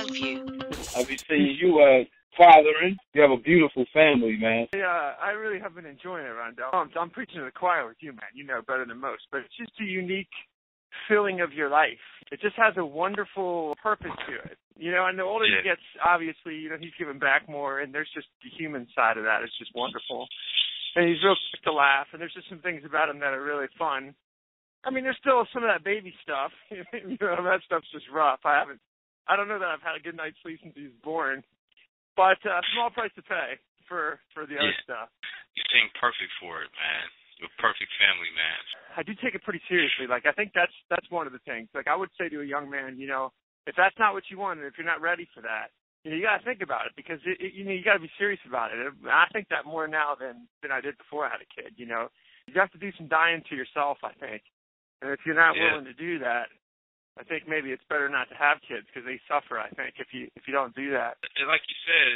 WORLDVIEW. I've been seeing you fathering. You have a beautiful family, man. Yeah, I really have been enjoying it, Rondell. I'm preaching to the choir with you, man. You know better than most. But it's just a unique feeling of your life. It just has a wonderful purpose to it. You know, and the older he gets, obviously, you know, he's giving back more, and there's just the human side of that. It's just wonderful. And he's real quick to laugh, and there's just some things about him that are really fun. I mean, there's still some of that baby stuff. You know, that stuff's just rough. I don't know that I've had a good night's sleep since he was born. But small price to pay for the other stuff. You seem perfect for it, man. You're a perfect family, man. I do take it pretty seriously. Like, I think that's one of the things. Like, I would say to a young man, you know, if that's not what you want, and if you're not ready for that, you know, you got to think about it, because you know, you got to be serious about it. And I think that more now than I did before I had a kid. You know, you have to do some dying to yourself, I think. And if you're not willing to do that, I think maybe it's better not to have kids, because they suffer, I think, if you don't do that. Like you said,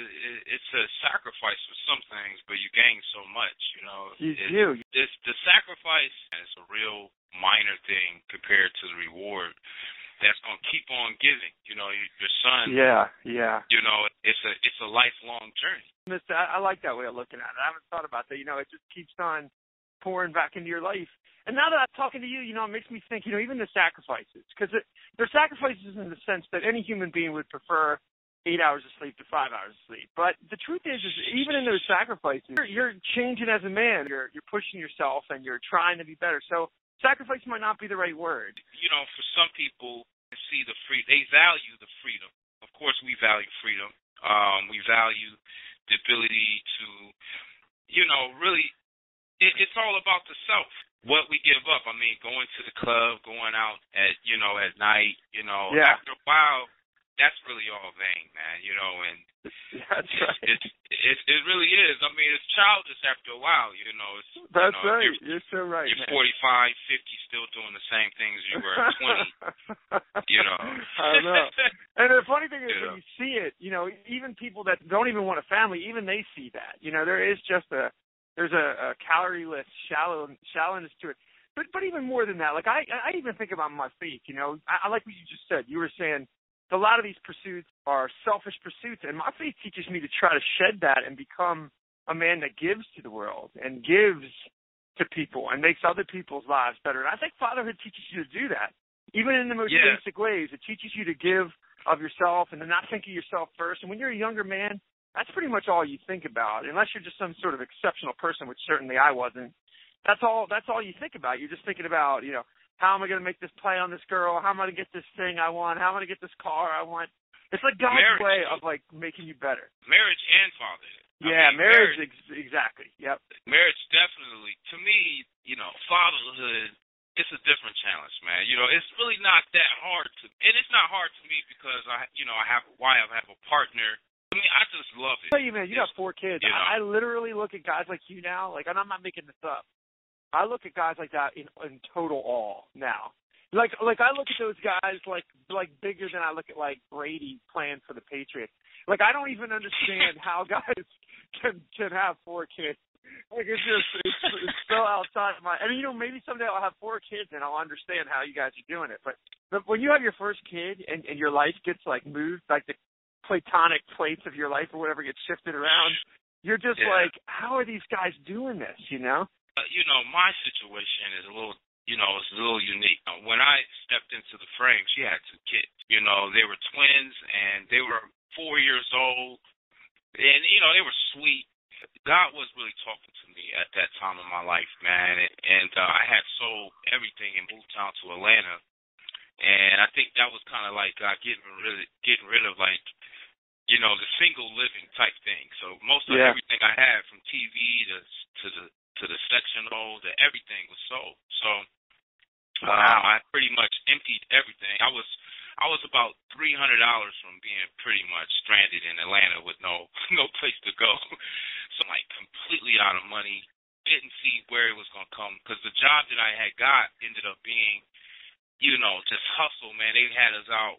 it's a sacrifice for some things, but you gain so much, you know. You do. The sacrifice is a real minor thing compared to the reward that's going to keep on giving. You know, your son. Yeah. You know, it's a lifelong journey. I like that way of looking at it. I haven't thought about that. You know, it just keeps on pouring back into your life. And now that I'm talking to you, you know, it makes me think, you know, even the sacrifices, because they're sacrifices in the sense that any human being would prefer 8 hours of sleep to 5 hours of sleep. But the truth is even in those sacrifices, you're changing as a man. You're pushing yourself, and you're trying to be better. So sacrifice might not be the right word. You know, for some people, see they value the freedom. Of course, we value freedom. We value the ability to, you know, really, it's all about the self. What we give up. I mean, going to the club, going out at night, you know, after a while, that's really all vain, man, you know, and that's right. It really is. I mean, it's childish after a while, you know. That's right. You're so right. You're 45, 50, still doing the same things you were at 20, you know. I know. And the funny thing is, when you see it, you know, even people that don't even want a family, even they see that. You know, there is just there's a calorie-less shallowness to it. But even more than that, like I even think about my faith, you know. I like what you just said. You were saying a lot of these pursuits are selfish pursuits, and my faith teaches me to try to shed that and become a man that gives to the world and gives to people and makes other people's lives better. And I think fatherhood teaches you to do that, even in the most basic ways. It teaches you to give of yourself and to not think of yourself first. And when you're a younger man, that's pretty much all you think about, unless you're just some sort of exceptional person, which certainly I wasn't. That's all you think about. You're just thinking about, you know, how am I going to make this play on this girl? How am I going to get this thing I want? How am I going to get this car I want? It's like God's way of, like, making you better. Marriage and fatherhood. Yeah, marriage, exactly. Yep. Marriage definitely. To me, you know, fatherhood, it's a different challenge, man. You know, it's really not that hard and it's not hard to me because I have a partner. I mean, I just love it. I'll tell you, man, you got 4 kids. You know? I literally look at guys like you now, like, and I'm not making this up. I look at guys like that in total awe now. Like I look at those guys like bigger than I look at, like, Brady playing for the Patriots. Like, I don't even understand how guys can have 4 kids. Like, it's so outside of my. I mean, you know, maybe someday I'll have 4 kids and I'll understand how you guys are doing it. But when you have your first kid and your life gets, like, moved, like the platonic plates of your life or whatever gets shifted around, you're just like, how are these guys doing this, you know? You know, my situation is a little unique. When I stepped into the frame, she had 2 kids. You know, they were twins, and they were 4 years old, and, you know, they were sweet. God was really talking to me at that time in my life, man, and I had sold everything and moved down to Atlanta, and I think that was kind of like God getting rid of, like, you know, the single living type thing. So most of everything I had, from TV to the sectional, to everything was sold. So I pretty much emptied everything. I was about $300 from being pretty much stranded in Atlanta with no place to go. So, like, completely out of money. Didn't see where it was going to come, because the job that I had got ended up being, you know, just hustle, man. They had us out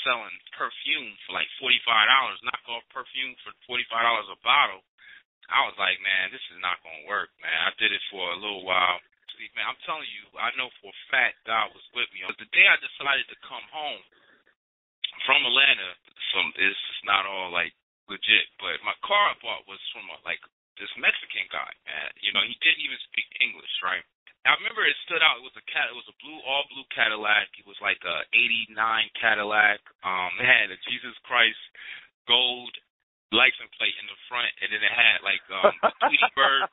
selling perfume for like $45, knockoff perfume for $45 a bottle. I was like, man, this is not going to work, man. I did it for a little while. Man, I'm telling you, I know for a fact God was with me. The day I decided to come home from Atlanta, some It's not all like legit. But my car I bought was from this Mexican guy, man. You know, he didn't even speak English, right? I remember it stood out. It was a all blue Cadillac. It was like a '89 Cadillac. It had a Jesus Christ gold license plate in the front, and then it had like Tweety Bird.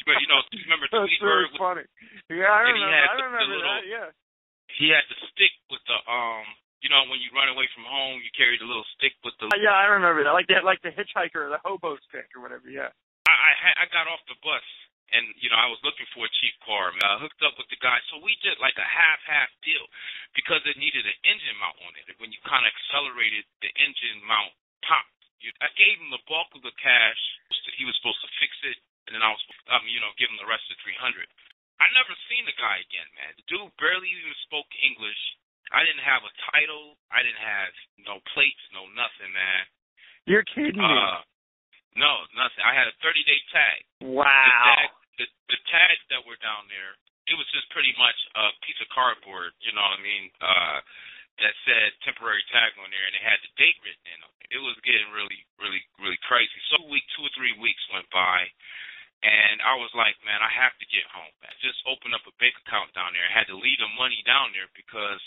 But you know, remember Tweety Bird? That's funny. Yeah, I remember that. Yeah. He had the stick with the you know, when you run away from home, you carry the little stick with the. Yeah, I remember that. Like the hitchhiker, or the hobo stick, or whatever. Yeah. I got off the bus. And, you know, I was looking for a cheap car. I hooked up with the guy. So we did like a half deal because it needed an engine mount on it. When you kind of accelerated, the engine mount popped. I gave him the bulk of the cash. He was supposed to fix it. And then I was, you know, give him the rest of $300. I never seen the guy again, man. The dude barely even spoke English. I didn't have a title. I didn't have no plates, no nothing, man. You're kidding me. No, nothing. I had a 30-day tag. Wow. The tags that were down there, it was just pretty much a piece of cardboard, you know what I mean, that said temporary tag on there, and it had the date written in it. It was getting really, really, really crazy. So 2 or 3 weeks went by, and I was like, man, I have to get home. I just opened up a bank account down there. I had to leave the money down there because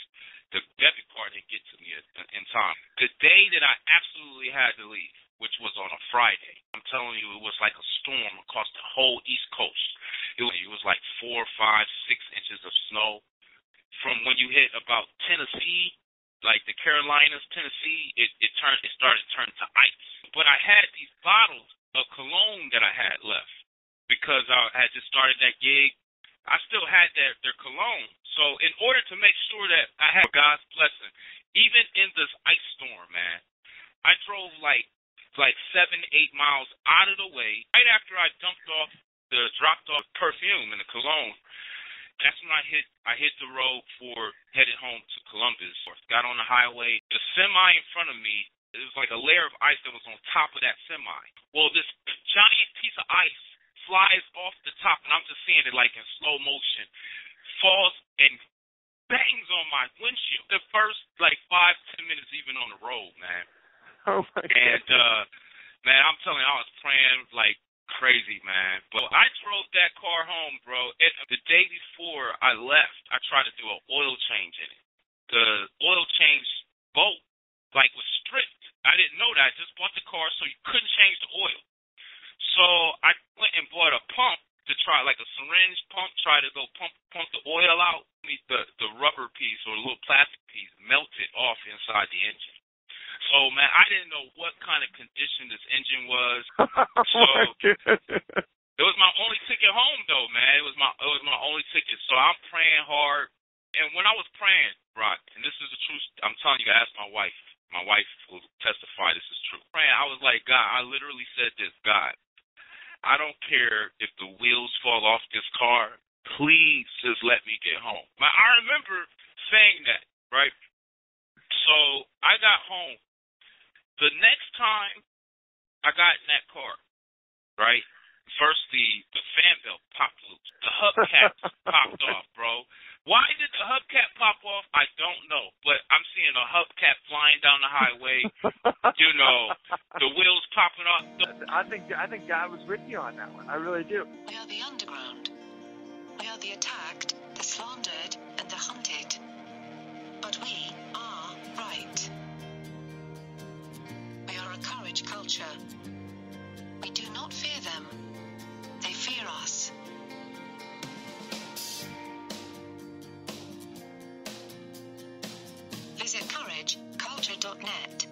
the debit card didn't get to me in time. The day that I absolutely had to leave, which was on a Friday. I'm telling you, it was like a storm across the whole East Coast. It was like 4, 5, 6 inches of snow. From when you hit about Tennessee, like the Carolinas, Tennessee, it started turning to ice. But I had these bottles of cologne that I had left because I had just started that gig. I still had their cologne. So in order to make sure that I had God's blessing, even in this ice storm, man, I drove like 7, 8 miles out of the way. Right after I dropped off perfume and the cologne, that's when I hit the road headed home to Columbus. Got on the highway. The semi in front of me, it was like a layer of ice that was on top of that semi. Well, this giant piece of ice flies off the top, and I'm just seeing it like in slow motion, falls and bangs on my windshield. The first like 5-10 minutes even on the road, man. Oh my God. And man, I'm telling you, I was praying like crazy, man. But I drove that car home, bro. The day before I left, I tried to do an oil change in it. The oil change bolt was stripped. I didn't know that. I just bought the car so you couldn't change the oil. So I went and bought a pump to try, like a syringe pump, try to go pump the oil out. The rubber piece or the little plastic piece melted off inside the engine. So, man, I didn't know what kind of condition this engine was. So it was my only ticket home, though, man. It was my only ticket. So I'm praying hard. And when I was praying, Rock, and this is the truth, I'm telling you, ask my wife. My wife will testify this is true. Praying, I was like, God, I literally said this, God, I don't care if the wheels fall off this car. Please just let me get home. I remember saying that, right? So I got home. The next time I got in that car, right, first the fan belt popped loose. The hubcap popped off, bro. Why did the hubcap pop off? I don't know. But I'm seeing a hubcap flying down the highway. You know, the wheels popping off. I think God was with you on that one. I really do. We are the underground. We are the attacked, the slandered, and the hunted. But we are right. We are a courage culture. We do not fear them. They fear us. Visit courageculture.net.